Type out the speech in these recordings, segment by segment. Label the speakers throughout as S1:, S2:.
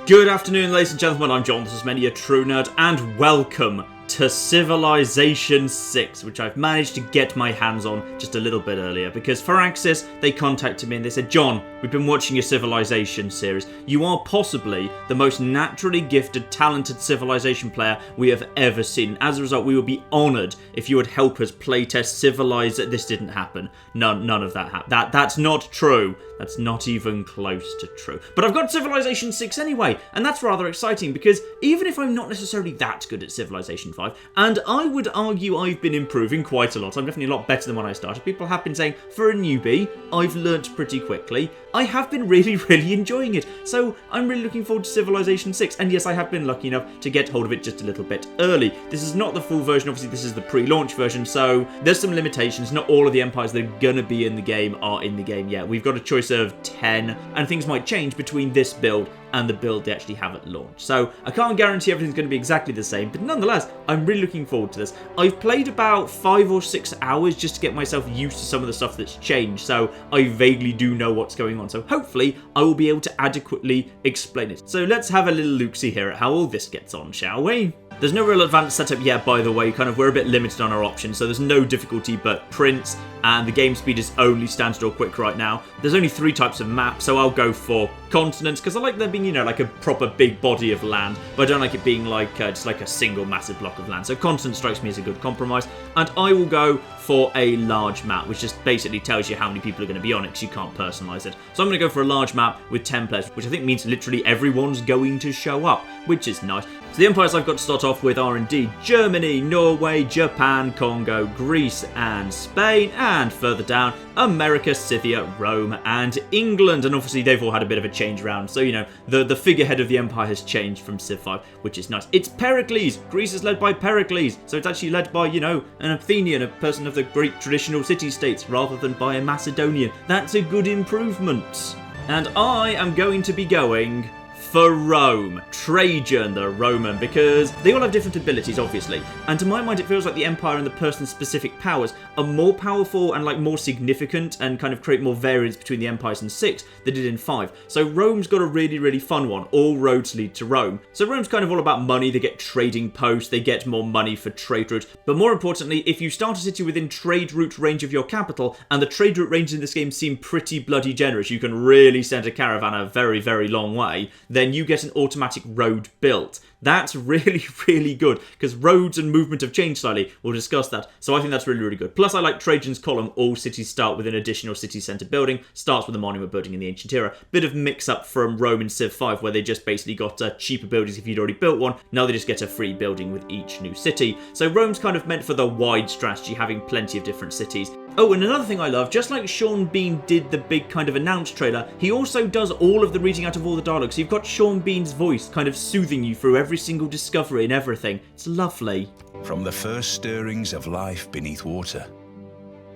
S1: Good afternoon, ladies and gentlemen, I'm John, this is many a true nerd, and welcome to Civilization 6, which I've managed to get my hands on just a little bit earlier, because Firaxis, they contacted me and they said, John, we've been watching your Civilization series. You are possibly the most naturally gifted, talented Civilization player we have ever seen. As a result, we would be honoured if you would help us playtest Civilize. This didn't happen. None of that happened. That's not true. That's not even close to true. But I've got Civilization 6 anyway, and that's rather exciting because even if I'm not necessarily that good at Civilization 5, and I would argue I've been improving quite a lot, I'm definitely a lot better than when I started. People have been saying, for a newbie, I've learnt pretty quickly. I have been really, really enjoying it. So I'm really looking forward to Civilization 6. And yes, I have been lucky enough to get hold of it just a little bit early. This is not the full version, obviously this is the pre-launch version, so there's some limitations. Not all of the empires that are gonna be in the game are in the game yet. We've got a choice of 10, and things might change between this build and the build they actually have at launch. So I can't guarantee everything's going to be exactly the same, but nonetheless, I'm really looking forward to this. I've played about 5 or 6 hours just to get myself used to some of the stuff that's changed, so I vaguely do know what's going on. So hopefully, I will be able to adequately explain it. So let's have a little look-see here at how all this gets on, shall we? There's no real advanced setup yet, by the way, we're a bit limited on our options, so there's no difficulty but Prince, and the game speed is only standard or quick right now. There's only 3 types of map, so I'll go for continents, because I like there being, like a proper big body of land, but I don't like it being just like a single massive block of land. So continent strikes me as a good compromise, and I will go for a large map, which just basically tells you how many people are going to be on it, because you can't personalise it. So I'm going to go for a large map with 10 players, which I think means literally everyone's going to show up, which is nice. So the empires I've got to start off with are indeed Germany, Norway, Japan, Congo, Greece and Spain, and further down, America, Scythia, Rome and England. And obviously they've all had a bit of a change around, so the figurehead of the empire has changed from Civ 5, which is nice. It's Pericles! Greece is led by Pericles, so it's actually led by, an Athenian, a person of the great traditional city-states, rather than by a Macedonian. That's a good improvement. And I am going to be going for Rome. Trajan the Roman, because they all have different abilities, obviously. And to my mind, it feels like the Empire and the person's specific powers are more powerful and more significant and kind of create more variance between the empires in 6 than did in 5. So Rome's got a really, really fun one. All roads lead to Rome. So Rome's kind of all about money. They get trading posts. They get more money for trade routes. But more importantly, if you start a city within trade route range of your capital, and the trade route range in this game seem pretty bloody generous, you can really send a caravan a very, very long way, then you get an automatic road built. That's really, really good, because roads and movement have changed slightly. We'll discuss that. So I think that's really, really good. Plus, I like Trajan's column. All cities start with an additional city centre building. Starts with a monument building in the ancient era. Bit of mix-up from Rome and Civ 5, where they just basically got cheaper buildings if you'd already built one. Now they just get a free building with each new city. So Rome's kind of meant for the wide strategy, having plenty of different cities. Oh, and another thing I love, just like Sean Bean did the big kind of announce trailer, he also does all of the reading out of all the dialogue. So you've got Sean Bean's voice kind of soothing you through every single discovery and everything. It's lovely.
S2: From the first stirrings of life beneath water,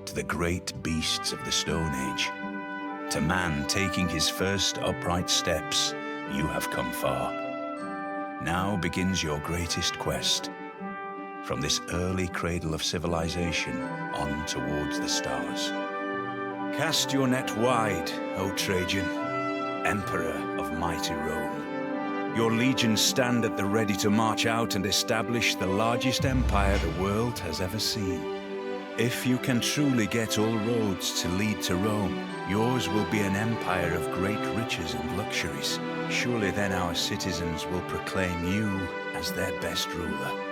S2: to the great beasts of the Stone Age, to man taking his first upright steps, you have come far. Now begins your greatest quest. From this early cradle of civilization on towards the stars. Cast your net wide, O Trajan, Emperor of mighty Rome. Your legions stand at the ready to march out and establish the largest empire the world has ever seen. If you can truly get all roads to lead to Rome, yours will be an empire of great riches and luxuries. Surely then our citizens will proclaim you as their best ruler.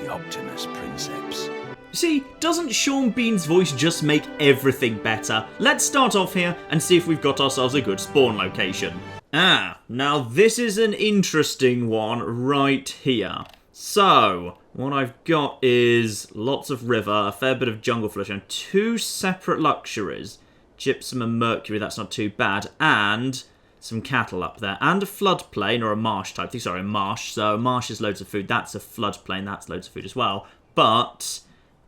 S2: The Optimus Princeps.
S1: See, doesn't Sean Bean's voice just make everything better? Let's start off here and see if we've got ourselves a good spawn location. Now this is an interesting one right here. So, what I've got is lots of river, a fair bit of jungle flush, and 2 separate luxuries. Gypsum and mercury, that's not too bad, and some cattle up there, and a floodplain, or a marsh type thing. Sorry, a marsh. So marsh is loads of food. That's a floodplain. That's loads of food as well. But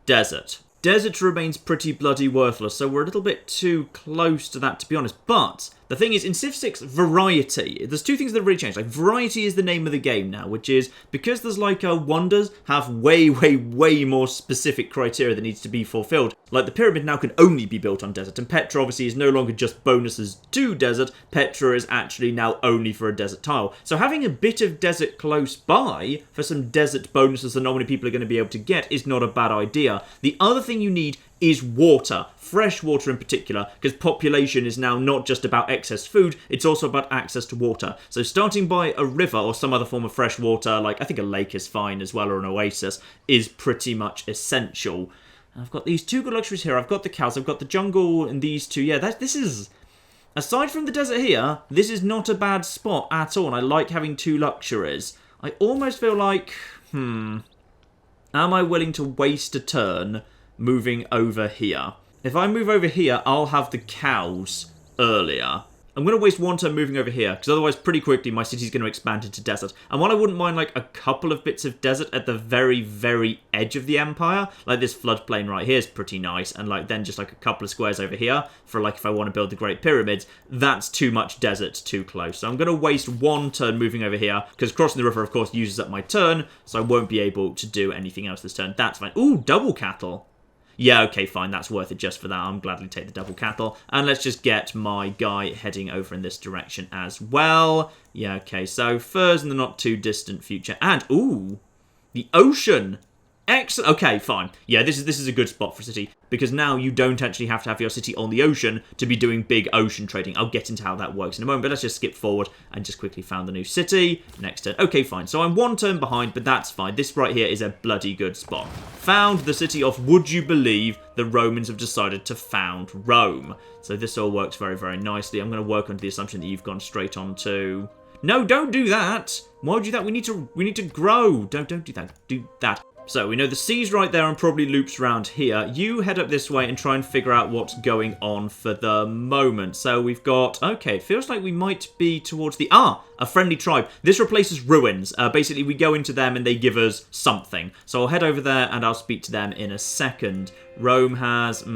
S1: desert. Desert remains pretty bloody worthless, so we're a little bit too close to that, to be honest. But The thing is, in Civ 6, variety, there's two things that have really changed. Like, variety is the name of the game now, which is, because there's like, wonders have way, way, way more specific criteria that needs to be fulfilled. Like, the pyramid now can only be built on desert, and Petra obviously is no longer just bonuses to desert. Petra is actually now only for a desert tile. So having a bit of desert close by for some desert bonuses that not many people are going to be able to get is not a bad idea. The other thing you need is water, fresh water in particular, because population is now not just about excess food, it's also about access to water. So starting by a river or some other form of fresh water, like I think a lake is fine as well, or an oasis, is pretty much essential. I've got these two good luxuries here. I've got the cows, I've got the jungle, and these two. Yeah, this is... Aside from the desert here, this is not a bad spot at all, and I like having two luxuries. I almost feel like, am I willing to waste a turn moving over here? If I move over here, I'll have the cows earlier. I'm going to waste one turn moving over here, because otherwise pretty quickly my city's going to expand into desert. And while I wouldn't mind like a couple of bits of desert at the very, very edge of the empire, like this floodplain right here is pretty nice, and like then just like a couple of squares over here for like if I want to build the Great Pyramids, that's too much desert too close. So I'm going to waste one turn moving over here, because crossing the river of course uses up my turn, so I won't be able to do anything else this turn. That's fine. Ooh, double cattle. Yeah, okay, fine, that's worth it just for that. I'll gladly take the double cattle. And let's just get my guy heading over in this direction as well. Yeah, okay, so furs in the not too distant future. And, ooh, the ocean. Excellent. Okay, fine. Yeah, this is a good spot for a city, because now you don't actually have to have your city on the ocean to be doing big ocean trading. I'll get into how that works in a moment, but let's just skip forward and just quickly found the new city. Next turn. Okay, fine. So I'm one turn behind, but that's fine. This right here is a bloody good spot. Found the city of, would you believe, the Romans have decided to found Rome. So this all works very, very nicely. I'm going to work under the assumption that you've gone straight on to... No, don't do that. Why would you do that? We need to grow. Don't do that. Do that. So, we know the sea's right there and probably loops around here. You head up this way and try and figure out what's going on for the moment. So, we've got... Okay, it feels like we might be towards the... a friendly tribe. This replaces ruins. Basically, we go into them and they give us something. So, I'll head over there and I'll speak to them in a second. Rome has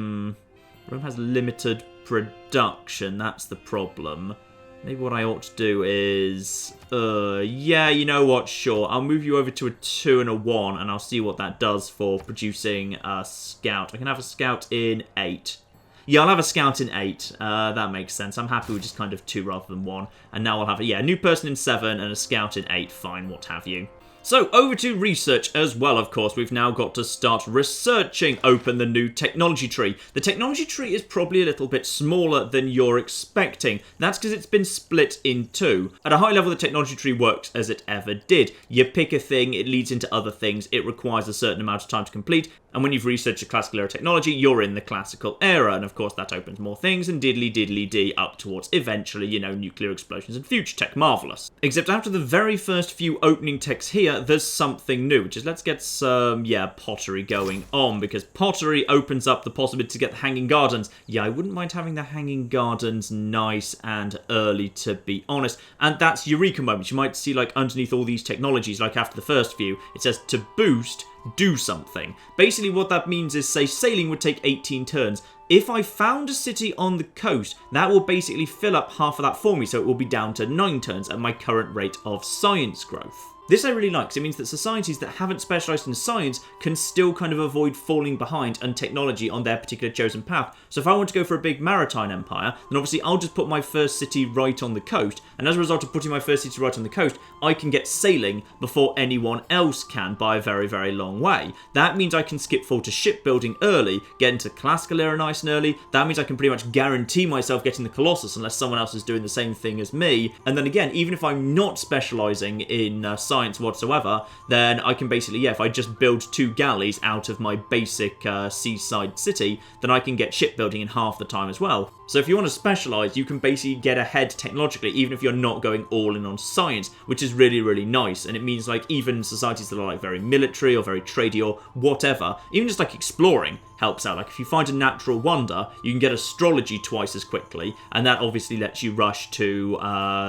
S1: limited production. That's the problem. Maybe what I ought to do is... yeah, you know what? Sure. I'll move you over to a 2 and a 1, and I'll see what that does for producing a scout. I can have a scout in 8. Yeah, I'll have a scout in 8. That makes sense. I'm happy with just kind of 2 rather than 1. And now I'll have a new person in 7 and a scout in 8. Fine, what have you. So, over to research as well, of course. We've now got to start researching. Open the new technology tree. The technology tree is probably a little bit smaller than you're expecting. That's because it's been split in 2. At a high level, the technology tree works as it ever did. You pick a thing, it leads into other things, it requires a certain amount of time to complete, and when you've researched a classical era technology, you're in the classical era, and of course that opens more things, and diddly-diddly-dee up towards, eventually, nuclear explosions and future tech. Marvellous. Except after the very first few opening texts here, there's something new, which is let's get some, pottery going on, because pottery opens up the possibility to get the hanging gardens. Yeah, I wouldn't mind having the hanging gardens nice and early, to be honest. And that's Eureka moments. You might see, like, underneath all these technologies, like after the first few, it says to boost, do something. Basically what that means is, say, sailing would take 18 turns. If I found a city on the coast, that will basically fill up half of that for me, so it will be down to 9 turns at my current rate of science growth. This I really like, because it means that societies that haven't specialised in science can still kind of avoid falling behind on technology on their particular chosen path. So if I want to go for a big maritime empire, then obviously I'll just put my first city right on the coast, and as a result of putting my first city right on the coast, I can get sailing before anyone else can by a very, very long way. That means I can skip forward to shipbuilding early, get into classical era nice and early. That means I can pretty much guarantee myself getting the Colossus unless someone else is doing the same thing as me. And then again, even if I'm not specialising in science whatsoever, then I can basically, if I just build 2 galleys out of my basic seaside city, then I can get shipbuilding in half the time as well. So if you want to specialise, you can basically get ahead technologically, even if you're not going all in on science, which is really, really nice. And it means, like, even societies that are, like, very military or very tradey or whatever, even just, like, exploring helps out. Like, if you find a natural wonder, you can get astrology twice as quickly, and that obviously lets you rush to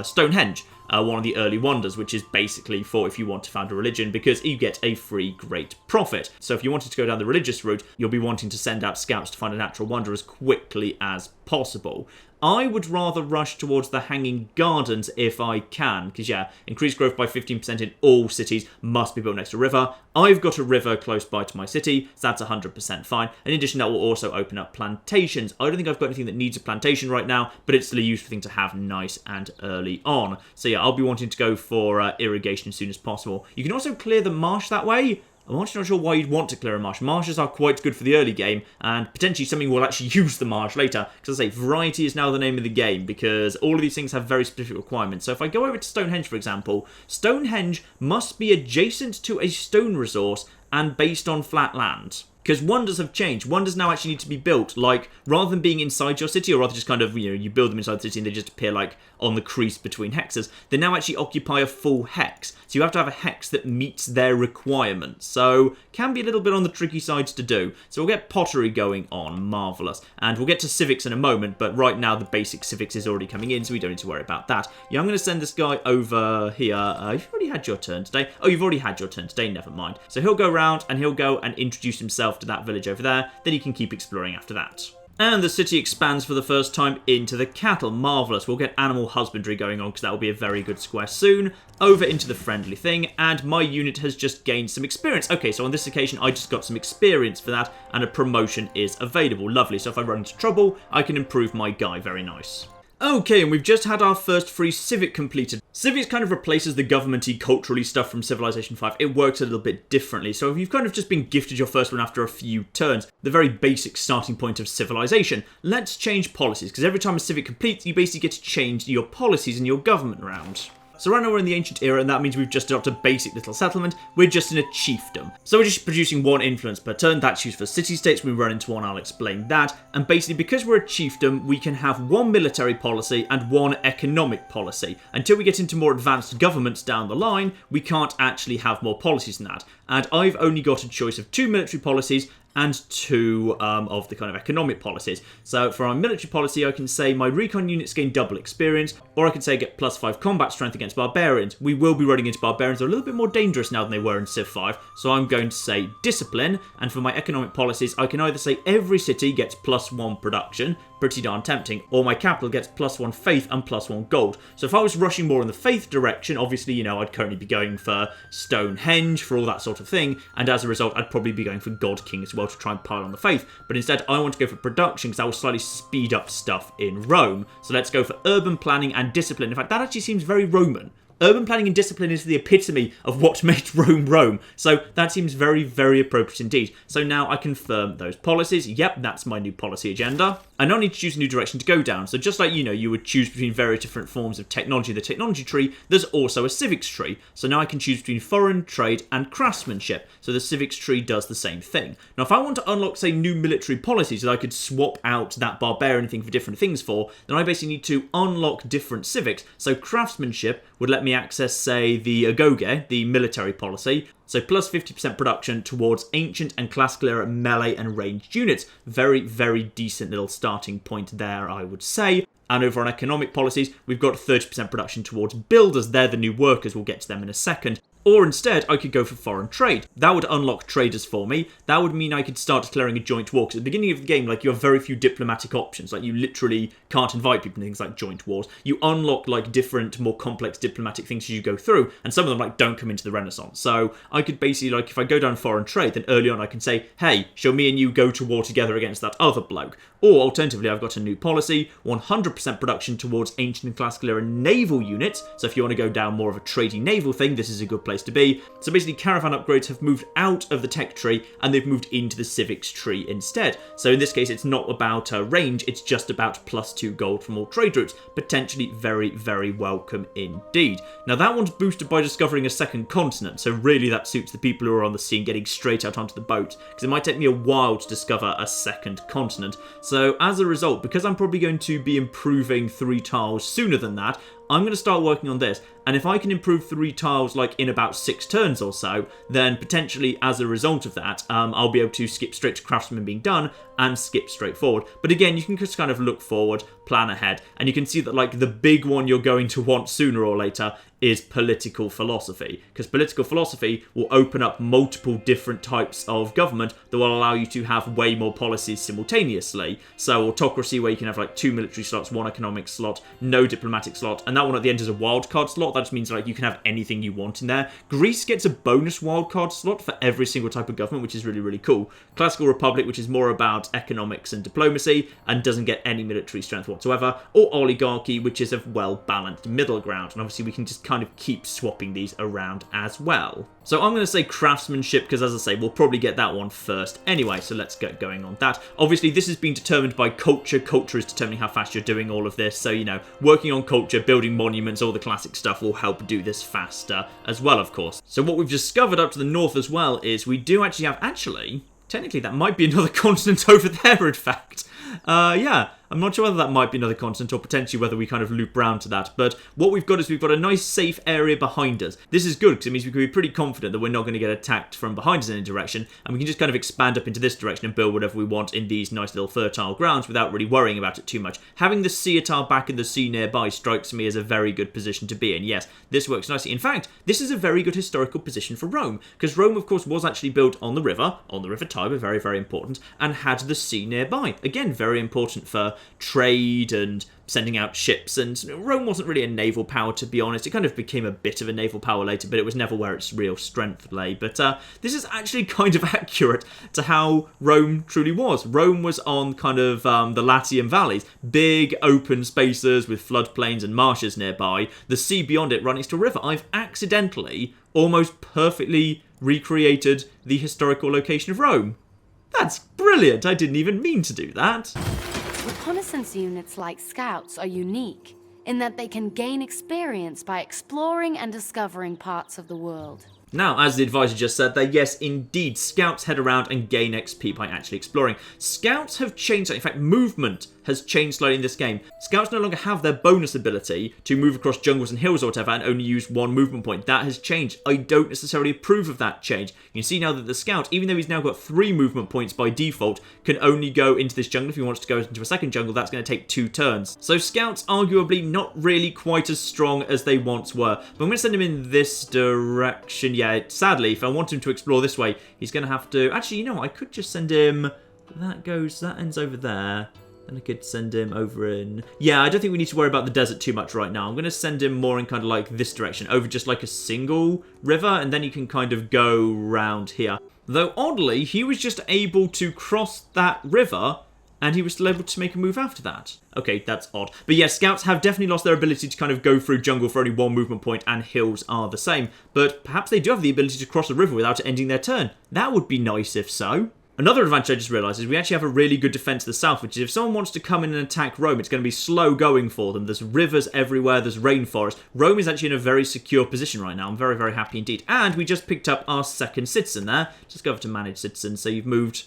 S1: Stonehenge, one of the early wonders, which is basically for if you want to found a religion, because you get a free great prophet. So if you wanted to go down the religious route, you'll be wanting to send out scouts to find a natural wonder as quickly as possible. I would rather rush towards the Hanging Gardens if I can, because yeah, increased growth by 15% in all cities must be built next to a river. I've got a river close by to my city, so that's 100% fine. In addition, that will also open up plantations. I don't think I've got anything that needs a plantation right now, but it's still a useful thing to have nice and early on. So yeah, I'll be wanting to go for irrigation as soon as possible. You can also clear the marsh that way. I'm actually not sure why you'd want to clear a marsh. Marshes are quite good for the early game, and potentially something will actually use the marsh later. Because I say, variety is now the name of the game, because all of these things have very specific requirements. So if I go over to Stonehenge, for example, Stonehenge must be adjacent to a stone resource and based on flat land. Because wonders have changed. Wonders now actually need to be built, like, rather than being inside your city, or rather just kind of, you build them inside the city and they just appear, like, on the crease between hexes, they now actually occupy a full hex. So you have to have a hex that meets their requirements. So, can be a little bit on the tricky sides to do. So we'll get pottery going on. Marvellous. And we'll get to civics in a moment, but right now the basic civics is already coming in, so we don't need to worry about that. Yeah, I'm going to send this guy over here. You've already had your turn today. Oh, you've already had your turn today, never mind. So he'll go around and he'll go and introduce himself to that village over there, then he can keep exploring after that. And the city expands for the first time into the cattle. Marvellous. We'll get animal husbandry going on because that will be a very good square soon. Over into the friendly thing, and my unit has just gained some experience. Okay, so on this occasion, I just got some experience for that, and a promotion is available. Lovely. So if I run into trouble, I can improve my guy. Very nice. Okay, and we've just had our first free civic completed. Civics kind of replaces the government-y, culturally stuff from Civilization 5. It works a little bit differently. So if you've kind of just been gifted your first one after a few turns, the very basic starting point of civilization, let's change policies. Because every time a civic completes, you basically get to change your policies in your government round. So right now we're in the ancient era, and that means we've just adopted a basic little settlement. We're just in a chiefdom. So we're just producing one influence per turn. That's used for city-states. When we run into one, I'll explain that. And basically, because we're a chiefdom, we can have one military policy and one economic policy. Until we get into more advanced governments down the line, we can't actually have more policies than that. And I've only got a choice of 2 military policies and 2 of the kind of economic policies. So for our military policy, I can say my recon units gain double experience, or I can say get +5 combat strength against barbarians. We will be running into barbarians. They're a little bit more dangerous now than they were in Civ 5, so I'm going to say discipline. And for my economic policies, I can either say every city gets +1 production, pretty darn tempting, or my capital gets +1 faith and +1 gold. So if I was rushing more in the faith direction, obviously, I'd currently be going for Stonehenge, for all that sort of thing, and as a result, I'd probably be going for God King as well to try and pile on the faith. But instead, I want to go for production because that will slightly speed up stuff in Rome. So let's go for urban planning and discipline. In fact, that actually seems very Roman. Urban planning and discipline is the epitome of what made Rome Rome. So that seems very, very appropriate indeed. So now I confirm those policies. Yep, that's my new policy agenda. I now need to choose a new direction to go down. So just like, you would choose between various different forms of technology, the technology tree, there's also a civics tree. So now I can choose between foreign, trade, and craftsmanship. So the civics tree does the same thing. Now, if I want to unlock, say, new military policies that I could swap out that barbarian thing for different things for, then I basically need to unlock different civics. So craftsmanship would let me access, say, the agoge, the military policy. So plus 50% production towards ancient and classical era melee and ranged units. Very, very decent little starting point there, I would say. And over on economic policies, we've got 30% production towards builders. They're the new workers. We'll get to them in a second. Or instead, I could go for foreign trade. That would unlock traders for me. That would mean I could start declaring a joint war. Because at the beginning of the game, you have very few diplomatic options. You literally can't invite people to things like joint wars. You unlock, different, more complex diplomatic things as you go through. And some of them, don't come into the Renaissance. So I could basically, if I go down foreign trade, then early on I can say, hey, shall me and you go to war together against that other bloke? Or alternatively, I've got a new policy, 100% production towards ancient and classical era naval units. So if you want to go down more of a trading naval thing, this is a good place to be. So basically, caravan upgrades have moved out of the tech tree and they've moved into the civics tree instead. So in this case, it's not about range, it's just about +2 gold from all trade routes. Potentially very, very welcome indeed. Now that one's boosted by discovering a second continent. So really that suits the people who are on the scene getting straight out onto the boat. Because it might take me a while to discover a second continent. So as a result, because I'm probably going to be improving 3 tiles sooner than that, I'm going to start working on this. And if I can improve 3 tiles in about 6 turns or so, then potentially as a result of that, I'll be able to skip straight to craftsman being done and skip straight forward. But again, you can just kind of look forward, plan ahead. And you can see that, like, the big one you're going to want sooner or later is political philosophy, because political philosophy will open up multiple different types of government that will allow you to have way more policies simultaneously. So autocracy, where you can have like 2 military slots, 1 economic slot, no diplomatic slot, and that one at the end is a wildcard slot. That just means like you can have anything you want in there. Greece gets a bonus wildcard slot for every single type of government, which is really, really cool. Classical Republic, which is more about economics and diplomacy and doesn't get any military strength whatsoever, or oligarchy, which is a well-balanced middle ground. And obviously we can just kind of keep swapping these around as well. So I'm going to say craftsmanship, because as I say, we'll probably get that one first anyway, so let's get going on that. Obviously, this has been determined by culture. Culture is determining how fast you're doing all of this, so, you know, working on culture, building monuments, all the classic stuff will help do this faster as well, of course. So what we've discovered up to the north as well is we do actually have, technically that might be another continent over there, in fact. Yeah, I'm not sure whether that might be another continent or potentially whether we kind of loop round to that. But what we've got is we've got a nice safe area behind us. This is good because it means we can be pretty confident that we're not going to get attacked from behind us in any direction. And we can just kind of expand up into this direction and build whatever we want in these nice little fertile grounds without really worrying about it too much. Having the sea at our back and the sea nearby strikes me as a very good position to be in. Yes, this works nicely. In fact, this is a very good historical position for Rome, because Rome, of course, was actually built on the river Tiber, very, very important, and had the sea nearby. Again, very important for trade and sending out ships, and Rome wasn't really a naval power, to be honest. It kind of became a bit of a naval power later, but it was never where its real strength lay. But this is actually kind of accurate to how Rome truly was. Rome was on kind of the Latium valleys, big open spaces with floodplains and marshes nearby, the sea beyond it running to a river. I've accidentally almost perfectly recreated the historical location of Rome. That's brilliant! I didn't even mean to do that.
S3: Reconnaissance units like scouts are unique in that they can gain experience by exploring and discovering parts of the world.
S1: Now, as the advisor just said there, yes, indeed, scouts head around and gain XP by actually exploring. Scouts have changed, in fact, movement has changed slightly in this game. Scouts no longer have their bonus ability to move across jungles and hills or whatever and only use 1 movement point. That has changed. I don't necessarily approve of that change. You can see now that the scout, even though he's now got 3 movement points by default, can only go into this jungle. If he wants to go into a second jungle, that's going to take 2 turns. So scouts, arguably, not really quite as strong as they once were. But I'm going to send him in this direction. Yeah, sadly, if I want him to explore this way, he's going to have to... Actually, you know what? I could just send him... That ends over there. And I could send him over in... Yeah, I don't think we need to worry about the desert too much right now. I'm going to send him more in kind of like this direction, over just like a single river, and then you can kind of go round here. Though, oddly, he was just able to cross that river, and he was still able to make a move after that. Okay, that's odd. But yeah, scouts have definitely lost their ability to kind of go through jungle for only 1 movement point, and hills are the same. But perhaps they do have the ability to cross a river without ending their turn. That would be nice if so. Another advantage I just realised is we actually have a really good defence to the south, which is if someone wants to come in and attack Rome, it's going to be slow going for them. There's rivers everywhere, there's rainforest. Rome is actually in a very secure position right now. I'm very, very happy indeed. And we just picked up our 2nd citizen there. Just go over to manage citizens, so you've moved.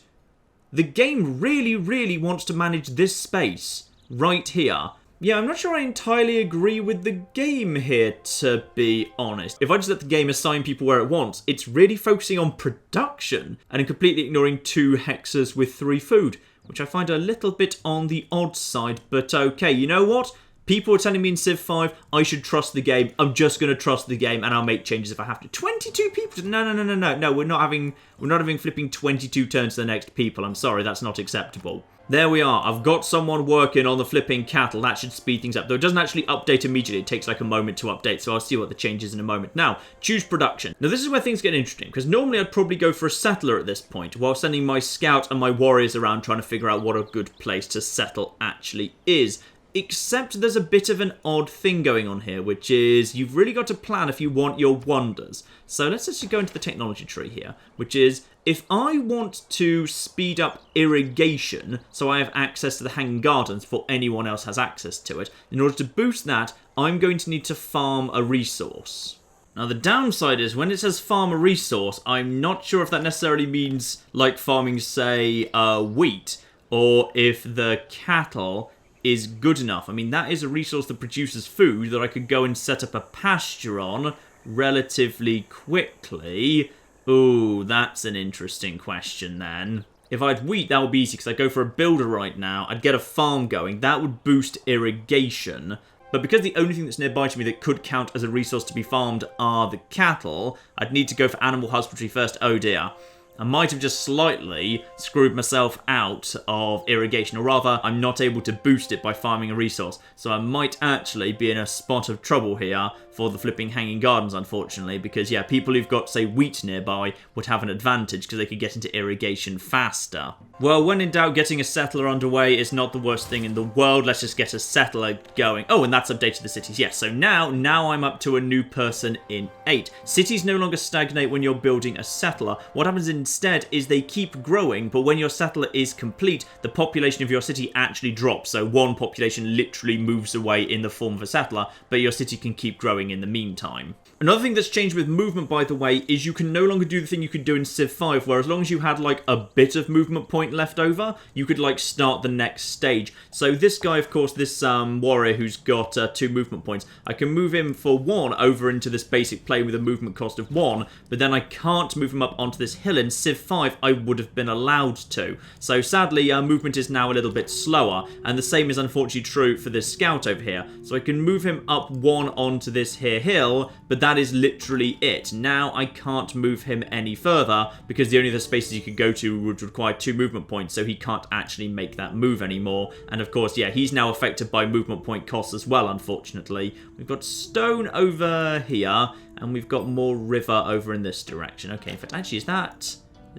S1: The game really, really wants to manage this space right here. Yeah, I'm not sure I entirely agree with the game here, to be honest. If I just let the game assign people where it wants, it's really focusing on production and completely ignoring 2 hexes with 3 food, which I find a little bit on the odd side, but okay, you know what? People are telling me in Civ 5 I should trust the game. I'm just going to trust the game, and I'll make changes if I have to. 22 people? No, we're not having flipping 22 turns to the next people. I'm sorry, that's not acceptable. There we are. I've got someone working on the flipping cattle. That should speed things up. Though it doesn't actually update immediately. It takes like a moment to update, so I'll see what the change is in a moment. Now, choose production. Now, this is where things get interesting, because normally I'd probably go for a settler at this point, while sending my scout and my warriors around trying to figure out what a good place to settle actually is. Except there's a bit of an odd thing going on here, which is you've really got to plan if you want your wonders. So let's actually go into the technology tree here, which is if I want to speed up irrigation so I have access to the hanging gardens before anyone else has access to it, in order to boost that, I'm going to need to farm a resource. Now, the downside is when it says farm a resource, I'm not sure if that necessarily means like farming, say, wheat, or if the cattle is good enough. I mean, that is a resource that produces food that I could go and set up a pasture on relatively quickly. Ooh, that's an interesting question then. If I had wheat, that would be easy because I'd go for a builder right now. I'd get a farm going. That would boost irrigation. But because the only thing that's nearby to me that could count as a resource to be farmed are the cattle, I'd need to go for animal husbandry first. Oh dear. I might have just slightly screwed myself out of irrigation, or rather, I'm not able to boost it by farming a resource. So I might actually be in a spot of trouble here for the flipping hanging gardens, unfortunately, because, yeah, people who've got, say, wheat nearby would have an advantage because they could get into irrigation faster. Well, when in doubt, getting a settler underway is not the worst thing in the world. Let's just get a settler going. Oh, and that's updated the cities. Yes, so now I'm up to a new person in 8. Cities no longer stagnate when you're building a settler. What happens instead is they keep growing, but when your settler is complete, the population of your city actually drops. So one population literally moves away in the form of a settler, but your city can keep growing in the meantime. Another thing that's changed with movement, by the way, is you can no longer do the thing you could do in Civ 5, where as long as you had, like, a bit of movement point left over, you could, like, start the next stage. So this guy, of course, this warrior who's got 2 movement points, I can move him for 1 over into this basic play with a movement cost of 1, but then I can't move him up onto this hill. In Civ 5, I would have been allowed to. So sadly, movement is now a little bit slower, and the same is unfortunately true for this scout over here. So I can move him up 1 onto this here hill, but that is literally it. Now I can't move him any further because the only other spaces you could go to would require 2 movement points, so he can't actually make that move anymore. And of course, yeah, he's now affected by movement point costs as well, unfortunately. We've got stone over here, and we've got more river over in this direction. Okay, in fact, actually, is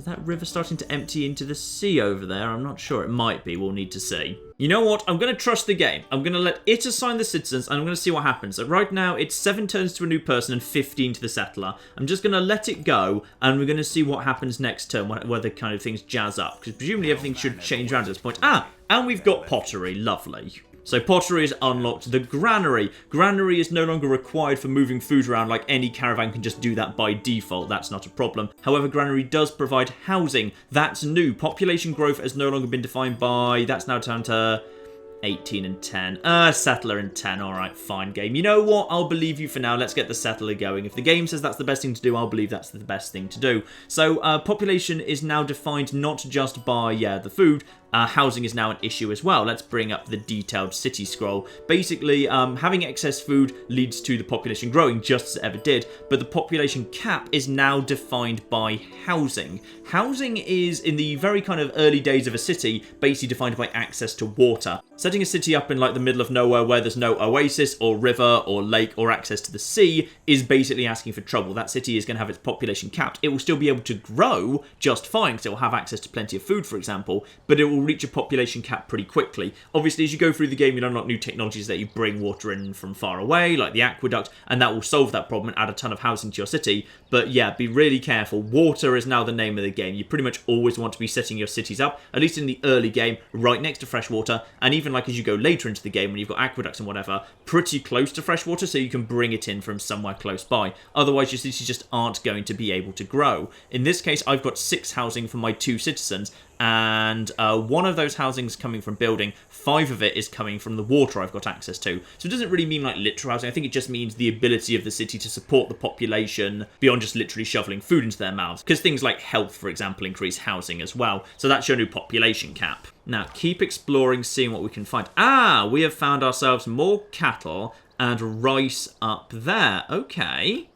S1: that river starting to empty into the sea over there? I'm not sure. It might be. We'll need to see. You know what? I'm going to trust the game. I'm going to let it assign the citizens, and I'm going to see what happens. So right now, it's 7 turns to a new person and 15 to the settler. I'm just going to let it go, and we're going to see what happens next turn, whether kind of things jazz up. Because presumably everything should change around at this point. Ah, and we've got pottery. Lovely. So pottery is unlocked. The granary. Granary is no longer required for moving food around, like any caravan can just do that by default. That's not a problem. However, granary does provide housing. That's new. Population growth has no longer been defined by... That's now down to 18 and 10. Settler and 10. Alright, fine game. You know what? I'll believe you for now. Let's get the settler going. If the game says that's the best thing to do, I'll believe that's the best thing to do. So, population is now defined not just by, the food. Housing is now an issue as well. Let's bring up the detailed city scroll. Basically, having excess food leads to the population growing just as it ever did, but the population cap is now defined by housing. Housing is, in the very kind of early days of a city, basically defined by access to water. Setting a city up in like the middle of nowhere where there's no oasis or river or lake or access to the sea is basically asking for trouble. That city is going to have its population capped. It will still be able to grow just fine because it will have access to plenty of food, for example, but it will reach a population cap pretty quickly. Obviously, as you go through the game, you'll unlock new technologies that you bring water in from far away, like the aqueduct, and that will solve that problem and add a ton of housing to your city. But yeah, be really careful. Water is now the name of the game. You pretty much always want to be setting your cities up, at least in the early game, right next to fresh water, and even like as you go later into the game when you've got aqueducts and whatever, pretty close to fresh water so you can bring it in from somewhere close by. Otherwise, your cities just aren't going to be able to grow. In this case, I've got 6 housing for my 2 citizens, and 1 of those housings coming from building, 5 of it is coming from the water I've got access to. So it doesn't really mean like literal housing. I think it just means the ability of the city to support the population beyond just literally shoveling food into their mouths. Because things like health, for example, increase housing as well. So that's your new population cap. Now, keep exploring, seeing what we can find. Ah, we have found ourselves more cattle and rice up there. Okay.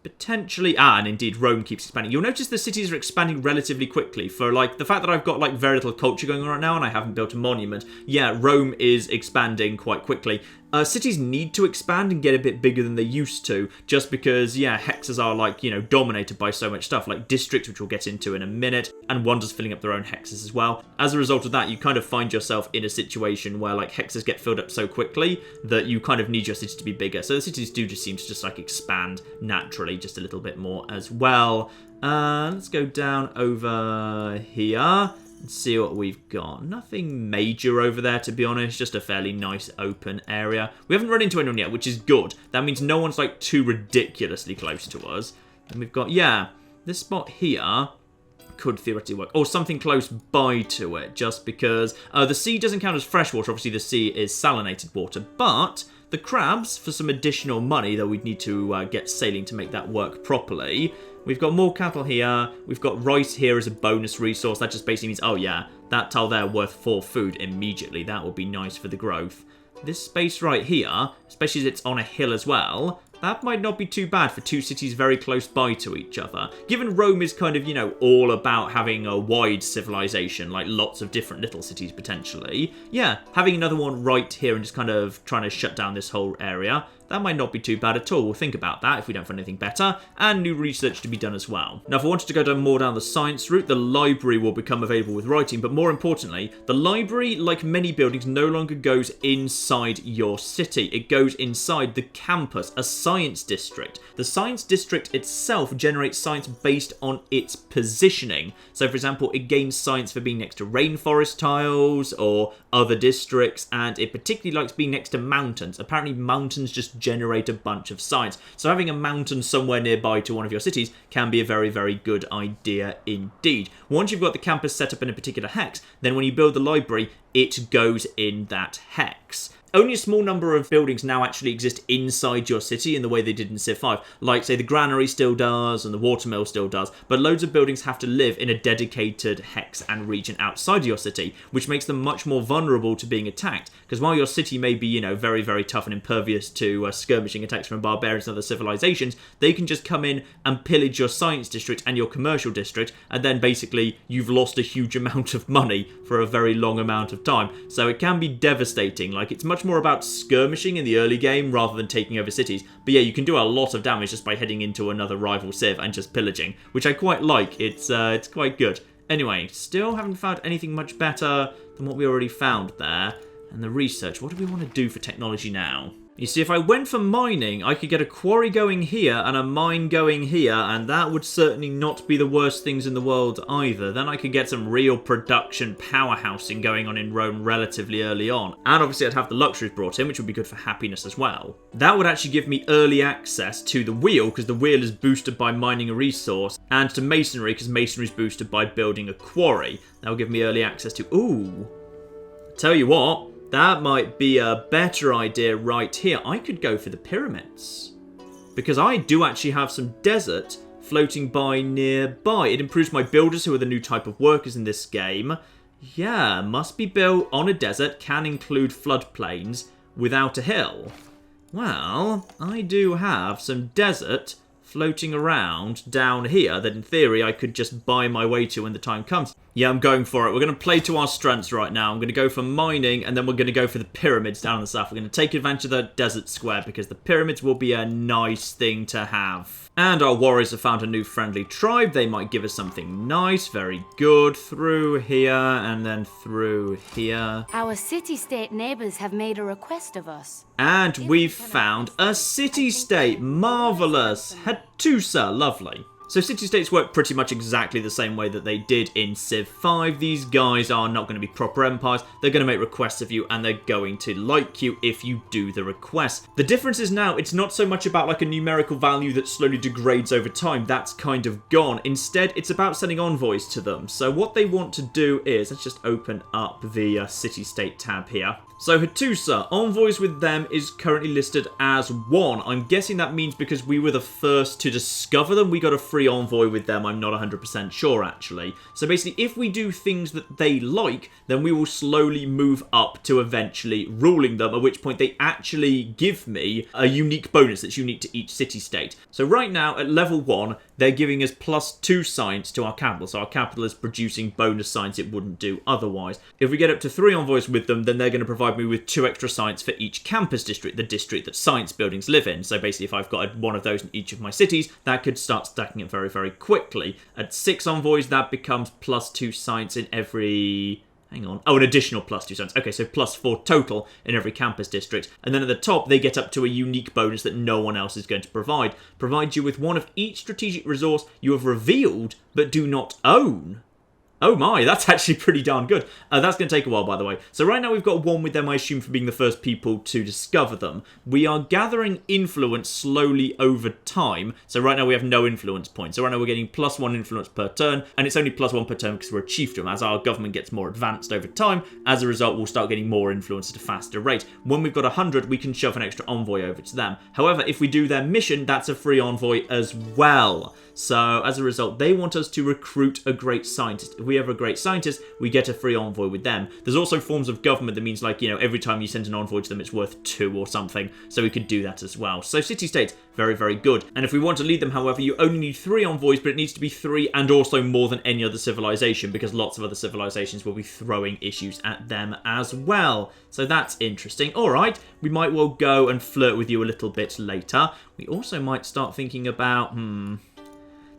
S1: Potentially, and indeed Rome keeps expanding. You'll notice the cities are expanding relatively quickly. For like the fact that I've got like very little culture going on right now and I haven't built a monument, yeah, Rome is expanding quite quickly. Cities need to expand and get a bit bigger than they used to, just because, yeah, hexes are like, dominated by so much stuff, like districts, which we'll get into in a minute, and wonders filling up their own hexes as well. As a result of that, you kind of find yourself in a situation where like hexes get filled up so quickly that you kind of need your city to be bigger. So the cities do just seem to just like expand naturally just a little bit more as well. Let's go down over here. Let's see what we've got. Nothing major over there, to be honest. Just a fairly nice open area. We haven't run into anyone yet, which is good. That means no one's like too ridiculously close to us. And we've got, yeah, this spot here could theoretically work. Or something close by to it, just because the sea doesn't count as fresh water. Obviously, the sea is salinated water, but the crabs for some additional money, though we'd need to get sailing to make that work properly. We've got more cattle here. We've got rice here as a bonus resource. That just basically means, oh yeah, that tile there worth 4 food immediately. That would be nice for the growth. This space right here, especially as it's on a hill as well, that might not be too bad for 2 cities very close by to each other. Given Rome is kind of, you know, all about having a wide civilization, like lots of different little cities potentially. Yeah, having another one right here and just kind of trying to shut down this whole area, that might not be too bad at all. We'll think about that if we don't find anything better, and new research to be done as well. Now, if I wanted to go more down the science route, the library will become available with writing, but more importantly, the library, like many buildings, no longer goes inside your city. It goes inside the campus, a science district. The science district itself generates science based on its positioning. So, for example, it gains science for being next to rainforest tiles or other districts, and it particularly likes being next to mountains. Apparently, mountains just generate a bunch of science. So having a mountain somewhere nearby to one of your cities can be a very, very good idea indeed. Once you've got the campus set up in a particular hex, then when you build the library, it goes in that hex. Only a small number of buildings now actually exist inside your city in the way they did in Civ 5. Like, say, the granary still does and the watermill still does, but loads of buildings have to live in a dedicated hex and region outside your city, which makes them much more vulnerable to being attacked. Because while your city may be, you know, very, very tough and impervious to skirmishing attacks from barbarians and other civilizations, they can just come in and pillage your science district and your commercial district, and then basically you've lost a huge amount of money for a very long amount of time. So it can be devastating. Like, it's much more about skirmishing in the early game rather than taking over cities. But yeah, you can do a lot of damage just by heading into another rival civ and just pillaging, which I quite like. It's quite good. Anyway, still haven't found anything much better than what we already found there. And the research, what do we want to do for technology now? You see, if I went for mining, I could get a quarry going here and a mine going here, and that would certainly not be the worst things in the world either. Then I could get some real production powerhousing going on in Rome relatively early on. And obviously I'd have the luxuries brought in, which would be good for happiness as well. That would actually give me early access to the wheel, because the wheel is boosted by mining a resource, and to masonry, because masonry is boosted by building a quarry. That will give me early access to... Ooh. Tell you what. That might be a better idea right here. I could go for the pyramids. Because I do actually have some desert floating by nearby. It improves my builders, who are the new type of workers in this game. Yeah, must be built on a desert, can include floodplains without a hill. Well, I do have some desert floating around down here that in theory I could just buy my way to when the time comes. Yeah, I'm going for it. We're going to play to our strengths right now. I'm going to go for mining, and then we're going to go for the pyramids down in the south. We're going to take advantage of the desert square, because the pyramids will be a nice thing to have. And our warriors have found a new friendly tribe. They might give us something nice. Very good. Through here, and then through here.
S3: Our city-state neighbours have made a request of us.
S1: And we've found a city-state. Marvellous. Hattusa. Lovely. So city-states work pretty much exactly the same way that they did in Civ 5. These guys are not going to be proper empires. They're going to make requests of you, and they're going to like you if you do the request. The difference is now, it's not so much about like a numerical value that slowly degrades over time. That's kind of gone. Instead, it's about sending envoys to them. So what they want to do is, let's just open up the city-state tab here. So Hattusa, envoys with them is currently listed as 1. I'm guessing that means because we were the first to discover them, we got a free envoy with them. I'm not 100% sure, actually. So basically, if we do things that they like, then we will slowly move up to eventually ruling them, at which point they actually give me a unique bonus that's unique to each city-state. So right now, at level 1, they're giving us +2 science to our capital. So our capital is producing bonus science it wouldn't do otherwise. If we get up to 3 envoys with them, then they're going to provide me with 2 extra science for each campus district, the district that science buildings live in. So basically, if I've got one of those in each of my cities, that could start stacking up very, very quickly. At 6 envoys, that becomes +2 science in every... Hang on. Oh, an additional +2 science. Okay, so +4 total in every campus district. And then at the top, they get up to a unique bonus that no one else is going to provide. Provide you with one of each strategic resource you have revealed but do not own. Oh my, that's actually pretty darn good. That's going to take a while, by the way. So right now we've got 1 with them, I assume, for being the first people to discover them. We are gathering influence slowly over time. So right now we have no influence points. So right now we're getting +1 influence per turn, and it's only +1 per turn because we're a chiefdom. As our government gets more advanced over time, as a result, we'll start getting more influence at a faster rate. When we've got 100, we can shove an extra envoy over to them. However, if we do their mission, that's a free envoy as well. So as a result, they want us to recruit a great scientist. If we have a great scientist, we get a free envoy with them. There's also forms of government that means, like, you know, every time you send an envoy to them, it's worth 2 or something. So we could do that as well. So city-states, very, very good. And if we want to lead them, however, you only need 3 envoys, but it needs to be 3 and also more than any other civilization, because lots of other civilizations will be throwing issues at them as well. So that's interesting. All right, we might well go and flirt with you a little bit later. We also might start thinking about,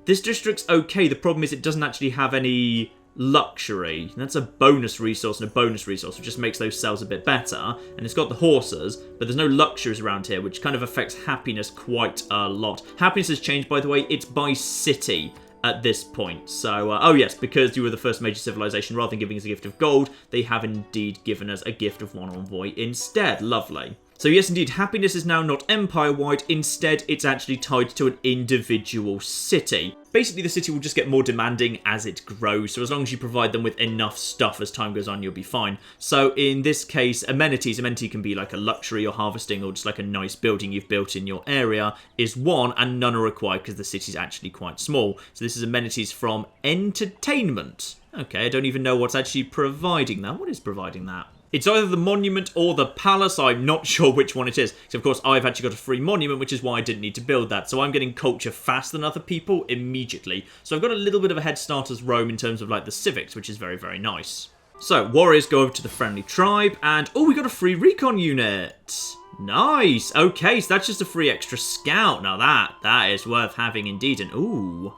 S1: this district's okay. The problem is it doesn't actually have any luxury. That's a bonus resource and a bonus resource, which just makes those cells a bit better. And it's got the horses, but there's no luxuries around here, which kind of affects happiness quite a lot. Happiness has changed, by the way. It's by city at this point. So, oh yes, because you were the first major civilization, rather than giving us a gift of gold, they have indeed given us a gift of 1 envoy instead. Lovely. So yes, indeed, happiness is now not empire-wide. Instead, it's actually tied to an individual city. Basically, the city will just get more demanding as it grows, so as long as you provide them with enough stuff as time goes on, you'll be fine. So in this case, amenities. Amenity can be like a luxury or harvesting, or just like a nice building you've built in your area is 1, and none are required because the city's actually quite small. So this is amenities from entertainment. Okay, I don't even know what's actually providing that. What is providing that? It's either the monument or the palace. I'm not sure which one it is. So, of course, I've actually got a free monument, which is why I didn't need to build that. So I'm getting culture faster than other people immediately. So I've got a little bit of a head start as Rome in terms of, like, the civics, which is very, very nice. So, warriors go over to the friendly tribe, and, oh, we got a free recon unit. Nice. Okay, so that's just a free extra scout. Now that is worth having indeed. And, ooh.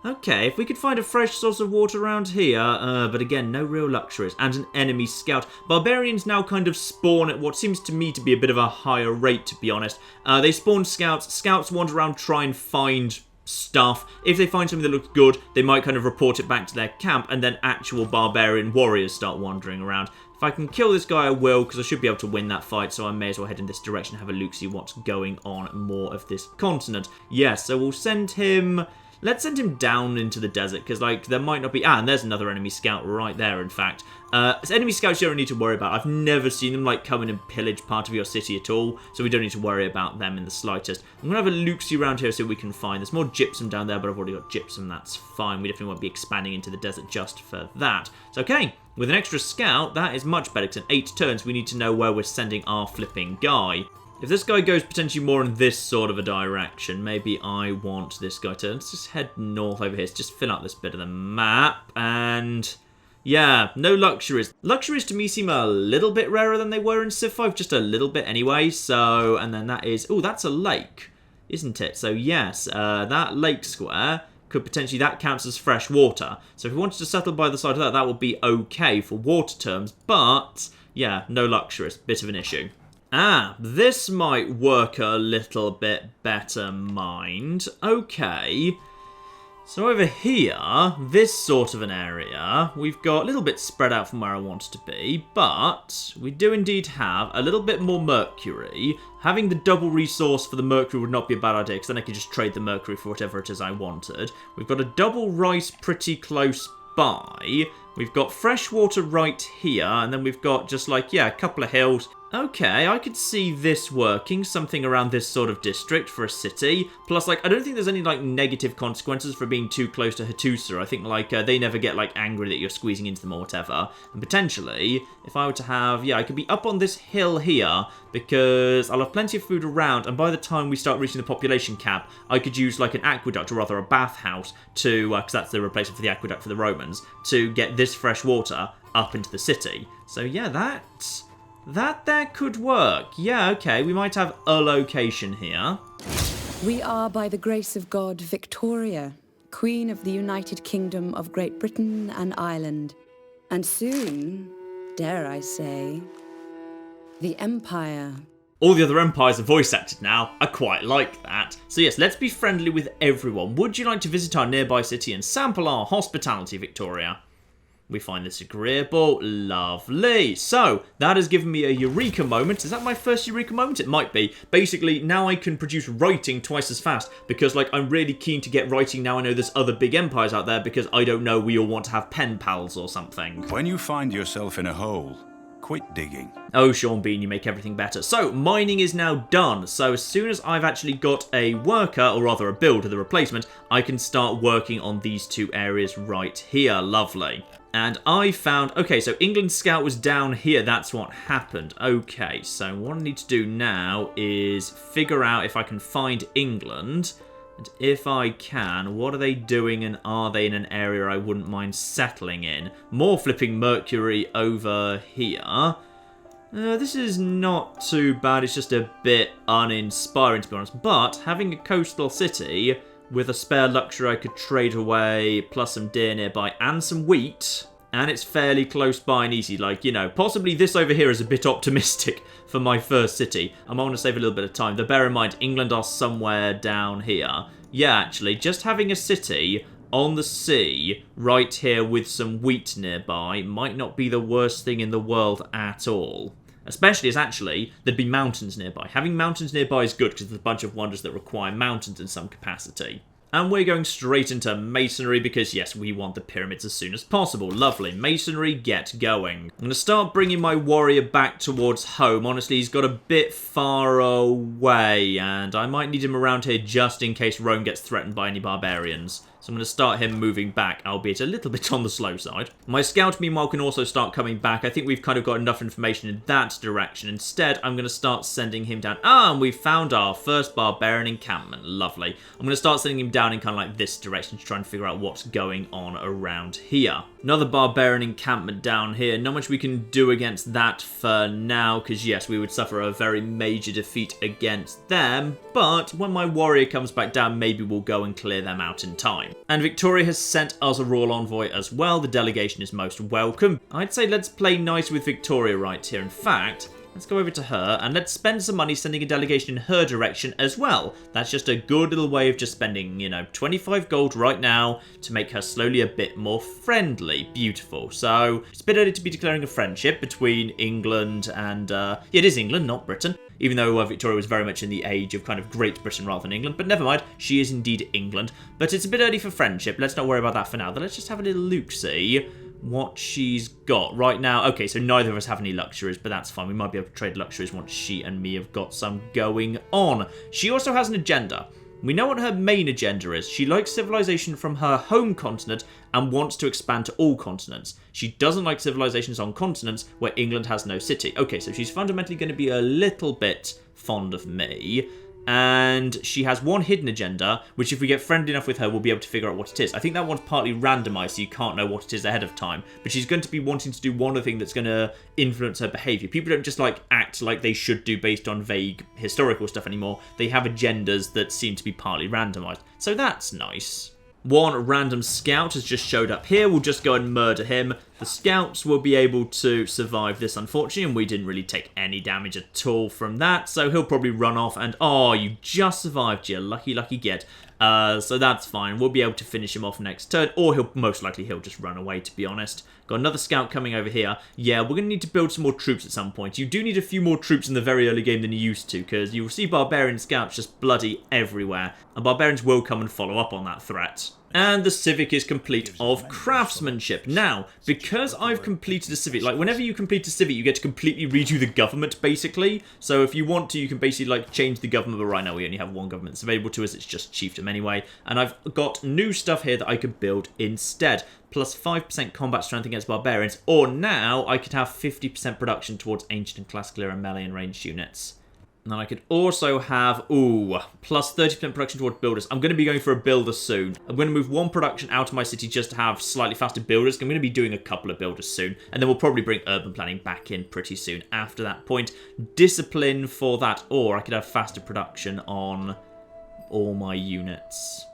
S1: Okay, if we could find a fresh source of water around here, but again, no real luxuries, and an enemy scout. Barbarians now kind of spawn at what seems to me to be a bit of a higher rate, to be honest. They spawn scouts. Scouts wander around, try and find stuff. If they find something that looks good, they might kind of report it back to their camp, and then actual barbarian warriors start wandering around. If I can kill this guy, I will, because I should be able to win that fight, so I may as well head in this direction, have a look, see what's going on more of this continent. Yes, so we'll send him... Let's send him down into the desert, because, like, there might not be... Ah, and there's another enemy scout right there, in fact. Enemy scouts you don't need to worry about. I've never seen them, like, come in and pillage part of your city at all, so we don't need to worry about them in the slightest. I'm going to have a look-see around here so we can find... There's more gypsum down there, but I've already got gypsum. That's fine. We definitely won't be expanding into the desert just for that. So, okay, with an extra scout, that is much better, because in 8 turns, we need to know where we're sending our flipping guy. If this guy goes potentially more in this sort of a direction, maybe I want this guy to... Let's just head north over here. Let's just fill out this bit of the map. And yeah, no luxuries. Luxuries to me seem a little bit rarer than they were in Civ 5. Just a little bit anyway. So, and then that is... Oh, that's a lake, isn't it? So yes, that lake square could potentially... That counts as fresh water. So if we wanted to settle by the side of that, that would be okay for water terms. But yeah, no luxuries. Bit of an issue. Ah, this might work a little bit better, mind. Okay. So over here, this sort of an area, we've got a little bit spread out from where I want it to be, but we do indeed have a little bit more mercury. Having the double resource for the mercury would not be a bad idea, because then I could just trade the mercury for whatever it is I wanted. We've got a double rice pretty close by. We've got fresh water right here, and then we've got just like, yeah, a couple of hills. Okay, I could see this working, something around this sort of district for a city. Plus, like, I don't think there's any, like, negative consequences for being too close to Hattusa. I think, like, they never get, like, angry that you're squeezing into them or whatever. And potentially, if I were to have, yeah, I could be up on this hill here, because I'll have plenty of food around, and by the time we start reaching the population cap, I could use, like, an aqueduct, or rather a bathhouse, to, because that's the replacement for the aqueduct for the Romans, to get this fresh water up into the city. So, yeah, that there could work. Yeah, okay, we might have a location here.
S4: We are, by the grace of God, Victoria, Queen of the United Kingdom of Great Britain and Ireland. And soon, dare I say, the Empire.
S1: All the other empires are voice acted now. I quite like that. So yes, let's be friendly with everyone. Would you like to visit our nearby city and sample our hospitality, Victoria? We find this agreeable. Lovely. So, that has given me a Eureka moment. Is that my first Eureka moment? It might be. Basically, now I can produce writing twice as fast because, like, I'm really keen to get writing now I know there's other big empires out there because I don't know, we all want to have pen pals or something.
S2: When you find yourself in a hole, quit digging.
S1: Oh, Sean Bean, you make everything better. So, mining is now done. So, as soon as I've actually got a worker, or rather a builder, the replacement, I can start working on these two areas right here. Lovely. And I found... Okay, so England's scout was down here. That's what happened. Okay, so what I need to do now is figure out if I can find England. And if I can, what are they doing and are they in an area I wouldn't mind settling in? More flipping Mercury over here. This is not too bad. It's just a bit uninspiring, to be honest. But having a coastal city with a spare luxury I could trade away, plus some deer nearby, and some wheat, and it's fairly close by and easy. Like, you know, possibly this over here is a bit optimistic for my first city. I might want to save a little bit of time, though bear in mind, England are somewhere down here. Yeah, actually, just having a city on the sea right here with some wheat nearby might not be the worst thing in the world at all. Especially as actually, there'd be mountains nearby. Having mountains nearby is good because there's a bunch of wonders that require mountains in some capacity. And we're going straight into masonry because, yes, we want the pyramids as soon as possible. Lovely. Masonry, get going. I'm going to start bringing my warrior back towards home. Honestly, he's got a bit far away, and I might need him around here just in case Rome gets threatened by any barbarians. So I'm going to start him moving back, albeit a little bit on the slow side. My scout, meanwhile, can also start coming back. I think we've kind of got enough information in that direction. Instead, I'm going to start sending him down. And we've found our first barbarian encampment. Lovely. I'm going to start sending him down in kind of like this direction to try and figure out what's going on around here. Another barbarian encampment down here. Not much we can do against that for now, because yes, we would suffer a very major defeat against them. But when my warrior comes back down, maybe we'll go and clear them out in time. And Victoria has sent us a royal envoy as well. The delegation is most welcome. I'd say let's play nice with Victoria right here. In fact, let's go over to her and let's spend some money sending a delegation in her direction as well. That's just a good little way of just spending, you know, 25 gold right now to make her slowly a bit more friendly. Beautiful. So it's a bit early to be declaring a friendship between England and, yeah, it is England, not Britain. Even though Victoria was very much in the age of kind of Great Britain rather than England. But never mind, she is indeed England. But it's a bit early for friendship. Let's not worry about that for now. But let's just have a little look-see what she's got right now. Okay, so neither of us have any luxuries, but that's fine. We might be able to trade luxuries once she and me have got some going on. She also has an agenda. We know what her main agenda is. She likes civilization from her home continent and wants to expand to all continents. She doesn't like civilizations on continents where England has no city. Okay, so she's fundamentally going to be a little bit fond of me. And she has one hidden agenda, which if we get friendly enough with her, we'll be able to figure out what it is. I think that one's partly randomized, so you can't know what it is ahead of time. But she's going to be wanting to do one other thing that's going to influence her behavior. People don't just like act like they should do based on vague historical stuff anymore. They have agendas that seem to be partly randomized. So that's nice. One random scout has just showed up here. We'll just go and murder him. The scouts will be able to survive this, unfortunately, and we didn't really take any damage at all from that, so he'll probably run off and, oh, you just survived, you lucky, lucky git. So that's fine. We'll be able to finish him off next turn, or he'll just run away, to be honest. Got another scout coming over here. Yeah, we're going to need to build some more troops at some point. You do need a few more troops in the very early game than you used to, because you'll see barbarian scouts just bloody everywhere, and barbarians will come and follow up on that threat. And the civic is complete of craftsmanship. Now, because I've completed a civic, like whenever you complete a civic, you get to completely redo the government, basically. So if you want to, you can basically like change the government, but right now we only have one government that's available to us. It's just chiefdom anyway. And I've got new stuff here that I could build instead. Plus 5% combat strength against barbarians. Or now I could have 50% production towards ancient and classical era melee and ranged units. And then I could also have, plus 30% production towards builders. I'm going to be going for a builder soon. I'm going to move one production out of my city just to have slightly faster builders. I'm going to be doing a couple of builders soon. And then we'll probably bring urban planning back in pretty soon after that point. Discipline for that, or I could have faster production on all my units.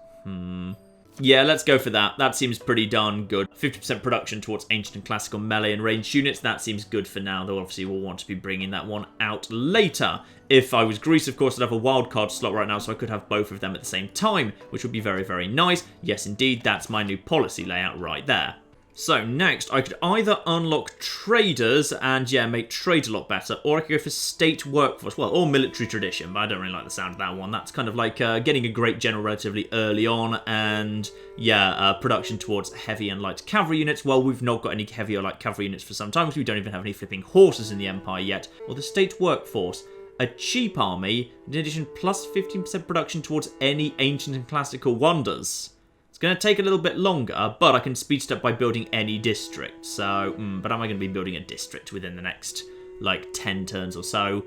S1: Yeah, let's go for that. That seems pretty darn good. 50% production towards ancient and classical melee and ranged units. That seems good for now, though obviously we'll want to be bringing that one out later. If I was Greece, of course, I'd have a wildcard slot right now, so I could have both of them at the same time, which would be very, very nice. Yes, indeed, that's my new policy layout right there. So next, I could either unlock traders and, yeah, make trade a lot better, or I could go for state workforce, well, or military tradition, but I don't really like the sound of that one. That's kind of like getting a great general relatively early on, and, yeah, production towards heavy and light cavalry units. Well, we've not got any heavy or light cavalry units for some time, because we don't even have any flipping horses in the Empire yet. Or the state workforce. A cheap army, in addition, plus 15% production towards any ancient and classical wonders. It's going to take a little bit longer, but I can speed it up by building any district. So, but am I going to be building a district within the next, like, 10 turns or so?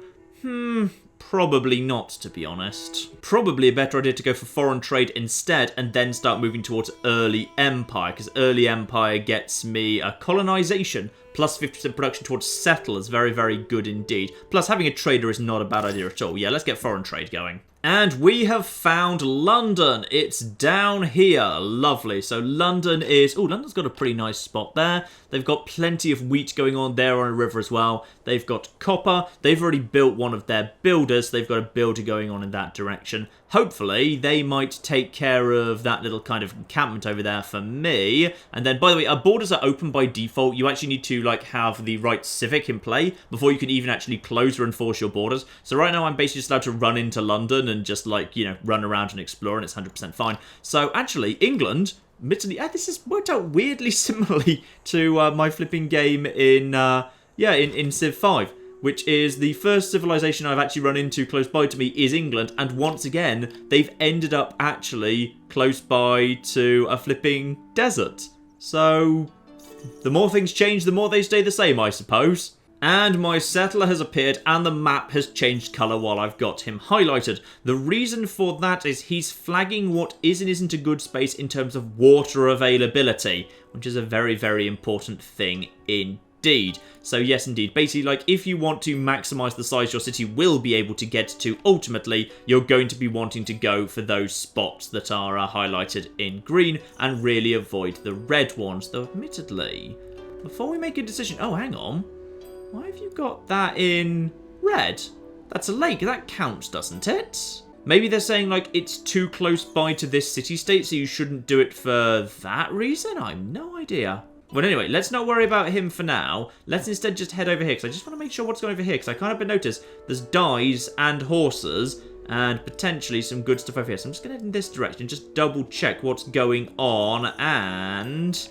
S1: Probably not, to be honest. Probably a better idea to go for foreign trade instead and then start moving towards early empire, because early empire gets me a colonization plus 50% production towards settlers. Very, very good indeed. Plus, having a trader is not a bad idea at all. Yeah, let's get foreign trade going. And we have found London. It's down here. Lovely. So London is... Oh, London's got a pretty nice spot there. They've got plenty of wheat going on there on a river as well. They've got copper. They've already built one of their builders. They've got a builder going on in that direction. Hopefully, they might take care of that little kind of encampment over there for me. And then, by the way, our borders are open by default. You actually need to, like, have the right civic in play before you can even actually close or enforce your borders. So right now, I'm basically just allowed to run into London and just, like, you know, run around and explore, and it's 100% fine. So, actually, England... Admittedly, this has worked out weirdly similarly to my flipping game in Civ 5, which is the first civilization I've actually run into close by to me is England, and once again, they've ended up actually close by to a flipping desert. So, the more things change, the more they stay the same, I suppose. And my settler has appeared and the map has changed colour while I've got him highlighted. The reason for that is he's flagging what is and isn't a good space in terms of water availability, which is a very, very important thing indeed. So yes, indeed, basically, like, if you want to maximise the size your city will be able to get to, ultimately, you're going to be wanting to go for those spots that are highlighted in green and really avoid the red ones. Though, admittedly, before we make a decision... Oh, hang on. Why have you got that in red? That's a lake. That counts, doesn't it? Maybe they're saying, like, it's too close by to this city-state, so you shouldn't do it for that reason? I have no idea. But anyway, let's not worry about him for now. Let's instead just head over here, because I just want to make sure what's going over here, because I can't help but notice there's dyes and horses and potentially some good stuff over here. So I'm just going to head in this direction, just double-check what's going on, and...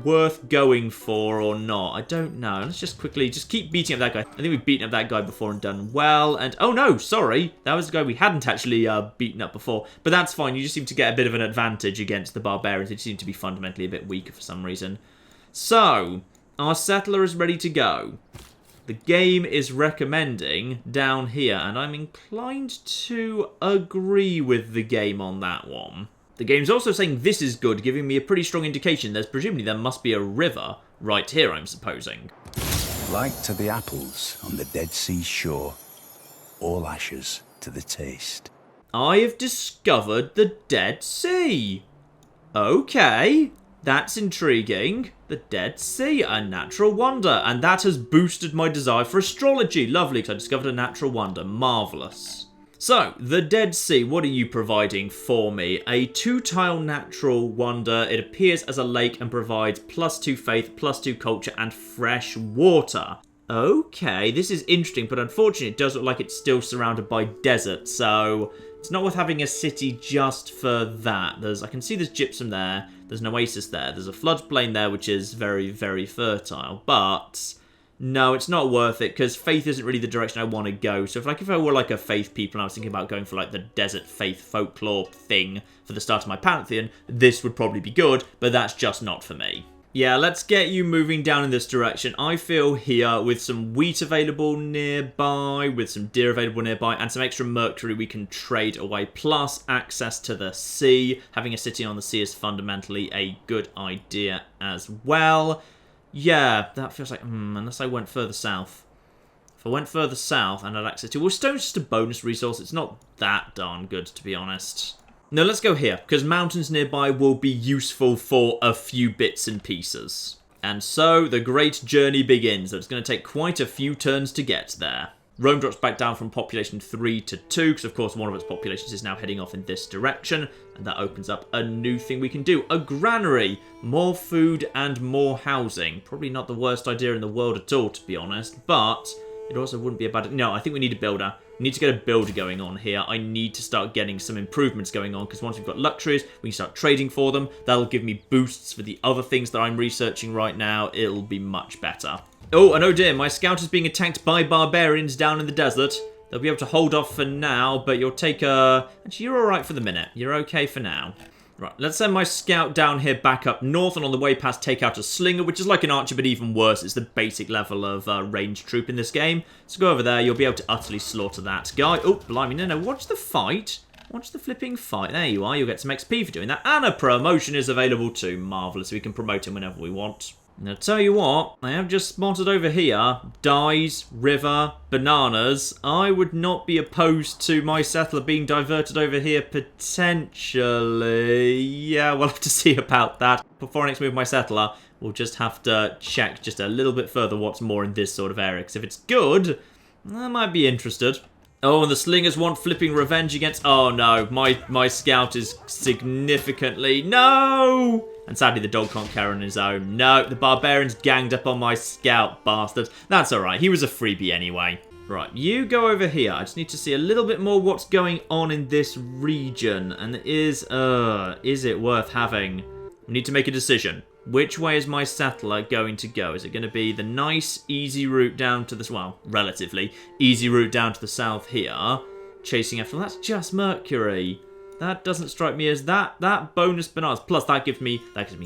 S1: worth going for or not? I don't know. Let's just quickly, just keep beating up that guy. I think we've beaten up that guy before and done well. And, oh no, sorry. That was the guy we hadn't actually beaten up before. But that's fine. You just seem to get a bit of an advantage against the barbarians. They seem to be fundamentally a bit weaker for some reason. So, our settler is ready to go. The game is recommending down here. And I'm inclined to agree with the game on that one. The game's also saying this is good, giving me a pretty strong indication presumably there must be a river right here, I'm supposing.
S2: Like to the apples on the Dead Sea shore, all ashes to the taste.
S1: I have discovered the Dead Sea. Okay, that's intriguing. The Dead Sea, a natural wonder, and that has boosted my desire for astrology. Lovely, because I discovered a natural wonder. Marvellous. So, the Dead Sea, what are you providing for me? A 2-tile natural wonder. It appears as a lake and provides +2 faith, +2 culture, and fresh water. Okay, this is interesting, but unfortunately it does look like it's still surrounded by desert, so it's not worth having a city just for that. I can see there's gypsum there, there's an oasis there, there's a floodplain there, which is very, very fertile, but... No, it's not worth it, because faith isn't really the direction I want to go. So if I were like a faith people and I was thinking about going for like the desert faith folklore thing for the start of my pantheon, this would probably be good, but that's just not for me. Yeah, let's get you moving down in this direction. I feel here with some wheat available nearby, with some deer available nearby, and some extra mercury we can trade away, plus access to the sea. Having a city on the sea is fundamentally a good idea as well. Yeah, that feels like, unless I went further south. If I went further south and had access to... Well, stone's just a bonus resource. It's not that darn good, to be honest. No, let's go here, because mountains nearby will be useful for a few bits and pieces. And so, the great journey begins. It's going to take quite a few turns to get there. Rome drops back down from population 3 to 2, because of course one of its populations is now heading off in this direction, and that opens up a new thing we can do. A granary. More food and more housing. Probably not the worst idea in the world at all, to be honest, but it also wouldn't be a bad... No, I think we need a builder. We need to get a builder going on here. I need to start getting some improvements going on, because once we've got luxuries, we can start trading for them. That'll give me boosts for the other things that I'm researching right now. It'll be much better. Oh, and oh dear, my scout is being attacked by barbarians down in the desert. They'll be able to hold off for now, but you'll take a... Actually, you're alright for the minute. You're okay for now. Right, let's send my scout down here back up north, and on the way past take out a slinger, which is like an archer, but even worse. It's the basic level of ranged troop in this game. So go over there, you'll be able to utterly slaughter that guy. Oh, blimey, no, watch the fight. Watch the flipping fight. There you are, you'll get some XP for doing that. And a promotion is available too. Marvellous, we can promote him whenever we want. Now, tell you what, I have just spotted over here, dyes, river, bananas. I would not be opposed to my settler being diverted over here, potentially. Yeah, we'll have to see about that. Before I next move my settler, we'll just have to check just a little bit further what's more in this sort of area, because if it's good, I might be interested. Oh, and the slingers want flipping revenge against... Oh, no, my scout is significantly... No! And sadly, the dog can't carry on his own. No, the barbarians ganged up on my scout, bastards. That's alright, he was a freebie anyway. Right, you go over here. I just need to see a little bit more what's going on in this region. And is it worth having? We need to make a decision. Which way is my settler going to go? Is it going to be the nice, easy route down to the... Well, relatively easy route down to the south here. Chasing after... That's just Mercury. That doesn't strike me as that bonus bananas. Plus, that gives me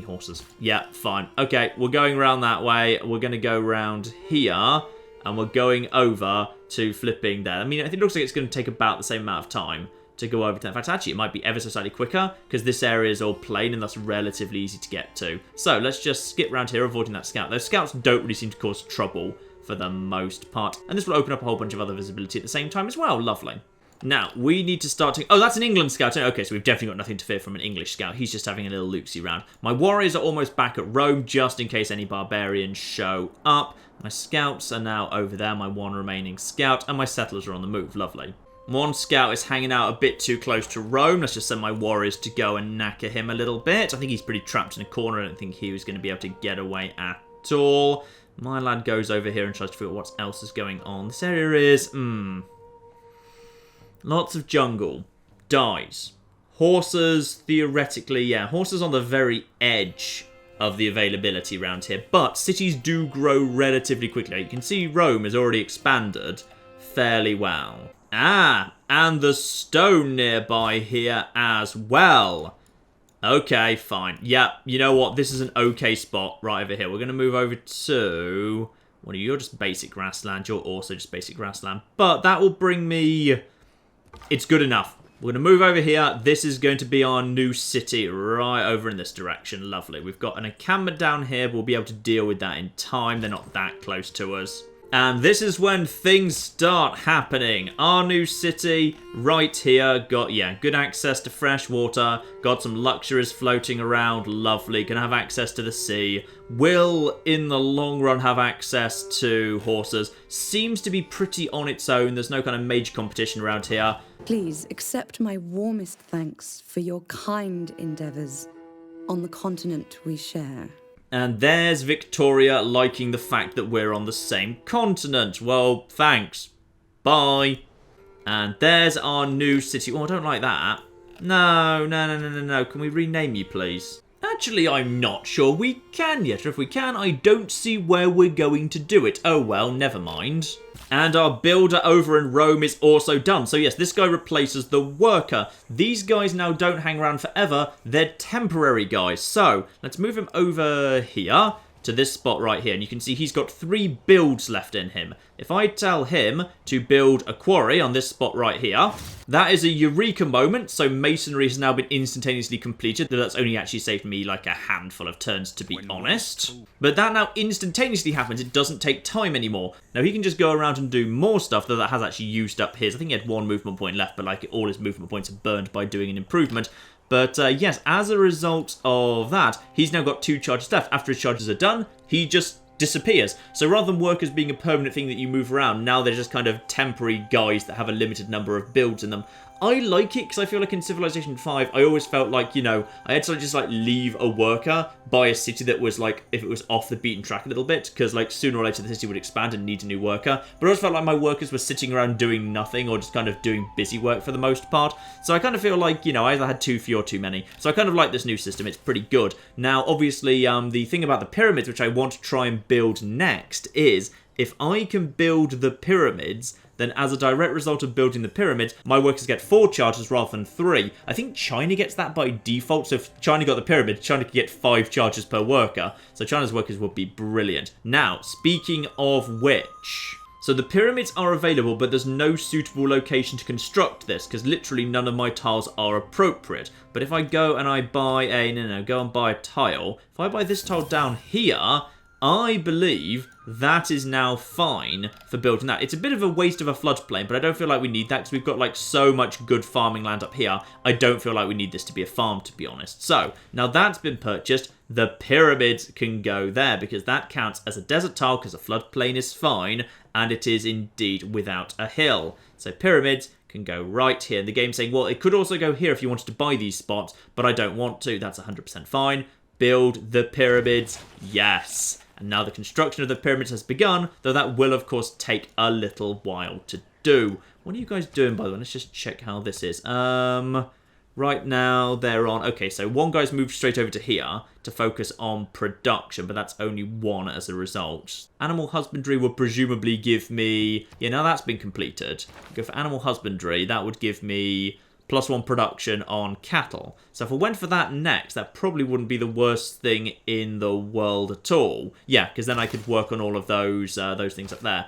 S1: horses. Yeah, fine. Okay, we're going around that way. We're going to go around here, and we're going over to flipping there. I mean, it looks like it's going to take about the same amount of time to go over to that. In fact, actually, it might be ever so slightly quicker, because this area is all plain, and that's relatively easy to get to. So, let's just skip around here, avoiding that scout. Those scouts don't really seem to cause trouble for the most part. And this will open up a whole bunch of other visibility at the same time as well. Lovely. Now, we need to start... Oh, that's an England scout. Okay, so we've definitely got nothing to fear from an English scout. He's just having a little loopsy round. My warriors are almost back at Rome, just in case any barbarians show up. My scouts are now over there, my one remaining scout, and my settlers are on the move. Lovely. One scout is hanging out a bit too close to Rome. Let's just send my warriors to go and knacker him a little bit. I think he's pretty trapped in a corner. I don't think he was going to be able to get away at all. My lad goes over here and tries to figure out what else is going on. This area is... Lots of jungle. Dyes. Horses, theoretically, yeah. Horses on the very edge of the availability around here. But cities do grow relatively quickly. You can see Rome has already expanded fairly well. Ah, and the stone nearby here as well. Okay, fine. Yeah, you know what? This is an okay spot right over here. We're going to move over to... Well, you're just basic grassland. You're also just basic grassland. But that will bring me... It's good enough. We're going to move over here. This is going to be our new city right over in this direction. Lovely. We've got an encampment down here, but we'll be able to deal with that in time. They're not that close to us. And this is when things start happening. Our new city right here got, good access to fresh water. Got some luxuries floating around. Lovely. Can have access to the sea. Will, in the long run, have access to horses. Seems to be pretty on its own. There's no kind of major competition around here.
S4: Please accept my warmest thanks for your kind endeavours on the continent we share.
S1: And there's Victoria liking the fact that we're on the same continent. Well, thanks. Bye. And there's our new city. Oh, I don't like that. No. Can we rename you, please? Actually, I'm not sure we can yet. Or if we can, I don't see where we're going to do it. Oh, well, never mind. And our builder over in Rome is also done. So yes, this guy replaces the worker. These guys now don't hang around forever. They're temporary guys. So let's move him over here to this spot right here. And you can see he's got 3 builds left in him. If I tell him to build a quarry on this spot right here, that is a Eureka moment. So masonry has now been instantaneously completed. That's only actually saved me like a handful of turns, to be honest. But that now instantaneously happens. It doesn't take time anymore. Now he can just go around and do more stuff, though that has actually used up his. I think he had 1 movement point left, but like all his movement points are burned by doing an improvement. But yes, as a result of that, he's now got 2 charges left. After his charges are done, he just disappears. So rather than workers being a permanent thing that you move around, now they're just kind of temporary guys that have a limited number of builds in them. I like it because I feel like in Civilization 5, I always felt like, you know, I had to just like leave a worker by a city that was like, if it was off the beaten track a little bit, because like sooner or later the city would expand and need a new worker. But I always felt like my workers were sitting around doing nothing or just kind of doing busy work for the most part. So I kind of feel like, you know, I either had too few or too many. So I kind of like this new system. It's pretty good. Now, obviously, the thing about the pyramids, which I want to try and build next, is if I can build the pyramids, then as a direct result of building the pyramids, my workers get 4 charges rather than 3. I think China gets that by default, so if China got the pyramid, China could get 5 charges per worker. So China's workers would be brilliant. Now, speaking of which, so the pyramids are available, but there's no suitable location to construct this, because literally none of my tiles are appropriate. But if I go and I buy go and buy a tile. If I buy this tile down here, I believe that is now fine for building that. It's a bit of a waste of a floodplain, but I don't feel like we need that because we've got like so much good farming land up here. I don't feel like we need this to be a farm, to be honest. So, now that's been purchased, the pyramids can go there because that counts as a desert tile because a floodplain is fine and it is indeed without a hill. So pyramids can go right here. And the game's saying, well, it could also go here if you wanted to buy these spots, but I don't want to. That's 100% fine. Build the pyramids. Yes. And now the construction of the pyramids has begun, though that will, of course, take a little while to do. What are you guys doing, by the way? Let's just check how this is. Right now, they're on... Okay, so one guy's moved straight over to here to focus on production, but that's only one as a result. Animal husbandry would presumably give me... Yeah, now that's been completed. Go for animal husbandry. That would give me +1 production on cattle. So if I went for that next, that probably wouldn't be the worst thing in the world at all. Yeah, because then I could work on all of those things up there.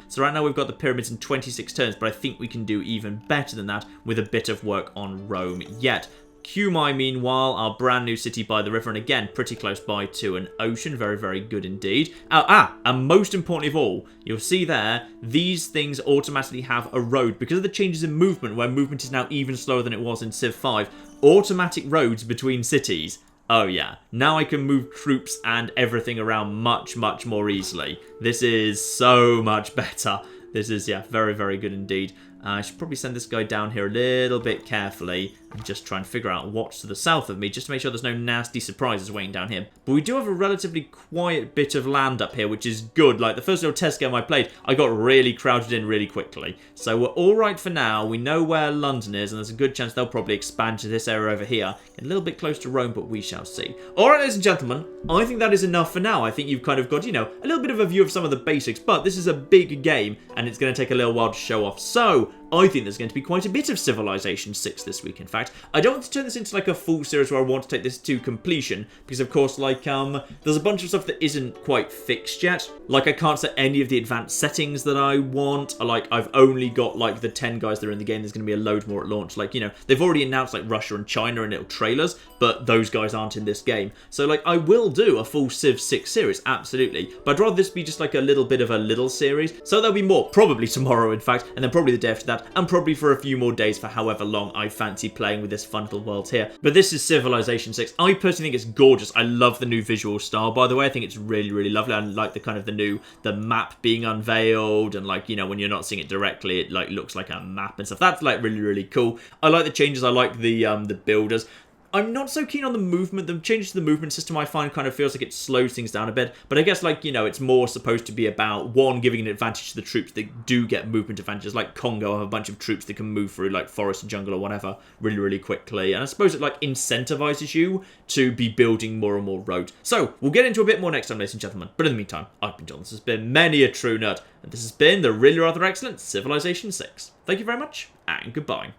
S1: So right now we've got the pyramids in 26 turns, but I think we can do even better than that with a bit of work on Rome yet. Cumae, meanwhile, our brand new city by the river, and again, pretty close by to an ocean. Very, very good indeed. And most importantly of all, you'll see there, these things automatically have a road. Because of the changes in movement, where movement is now even slower than it was in Civ 5, automatic roads between cities. Oh yeah, now I can move troops and everything around much, much more easily. This is so much better. This is, yeah, very, very good indeed. I should probably send this guy down here a little bit carefully and just try and figure out what's to the south of me, just to make sure there's no nasty surprises waiting down here. But we do have a relatively quiet bit of land up here, which is good. Like, the first little test game I played, I got really crowded in really quickly. So we're all right for now. We know where London is, and there's a good chance they'll probably expand to this area over here. A little bit close to Rome, but we shall see. All right, ladies and gentlemen, I think that is enough for now. I think you've kind of got, you know, a little bit of a view of some of the basics, but this is a big game, and it's going to take a little while to show off. So I think there's going to be quite a bit of Civilization 6 this week, in fact. I don't want to turn this into like a full series where I want to take this to completion, because of course, like, there's a bunch of stuff that isn't quite fixed yet. Like, I can't set any of the advanced settings that I want. Like, I've only got, like, the 10 guys that are in the game. There's going to be a load more at launch. Like, you know, they've already announced, like, Russia and China in little trailers, but those guys aren't in this game. So, like, I will do a full Civ 6 series, absolutely. But I'd rather this be just, like, a little bit of a little series. So there'll be more, probably tomorrow, in fact, and then probably the day after that, and probably for a few more days for however long I fancy playing with this fun little world here. But this is Civilization 6. I personally think it's gorgeous. I love the new visual style, by the way. I think it's really, really lovely. I like the kind of the map being unveiled, and like, you know, when you're not seeing it directly, it like looks like a map and stuff. That's like really, really cool. I like the changes. I like the builders. I'm not so keen on the movement. The changes to the movement system I find kind of feels like it slows things down a bit. But I guess, like, you know, it's more supposed to be about, one, giving an advantage to the troops that do get movement advantages. Like Congo have a bunch of troops that can move through, like, forest and jungle or whatever really, really quickly. And I suppose it, like, incentivizes you to be building more and more roads. So, we'll get into a bit more next time, ladies and gentlemen. But in the meantime, I've been John. This has been many a true nerd. And this has been the really rather excellent Civilization 6. Thank you very much, and goodbye.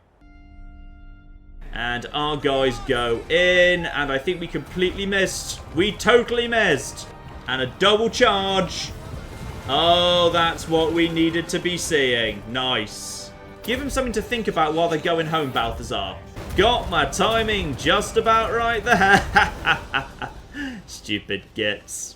S1: And our guys go in, and I think we completely missed. We totally missed. And a double charge. Oh, that's what we needed to be seeing. Nice. Give them something to think about while they're going home, Balthazar. Got my timing just about right there. Stupid gits.